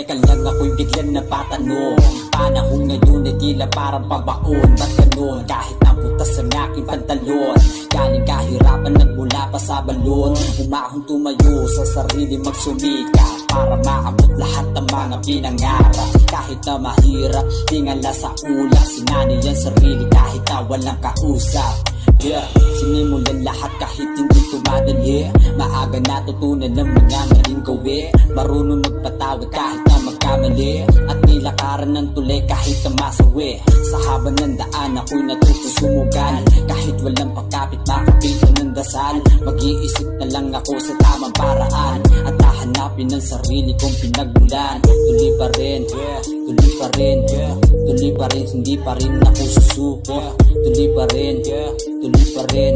Teka lang, ako'y biglang napatanong. Panahon ngayon ay tila parang pabaon. Ba't ganun? Kahit ang butas ang aking pantalon, galing kahirapan nagmula pa sa balon. Umahon tumayo sa sarili, magsumika para maabot lahat ng mga pinangarap. Kahit na mahirap, tingala sa ulap, sinani ang sarili kahit na walang kausap. Sinimulan lahat kahit hindi tumadali. Maaga natutunan ng mga maling gawi. Marunong magpatawad kahit na magkamali, at nilakaran ng tulay kahit na masawi. Sa haba ng daan ako'y natutong sumugal. Kahit walang pagkapit, makapitan ng dasal. Mag-iisip na lang ako sa tamang paraan, at hahanapin ang sarili kong pinagmulan. Tuloy pa rin, tuloy pa rin, tuloy pa rin, hindi pa rin ako susuko. Tuloy pa rin, tuloy pa rin.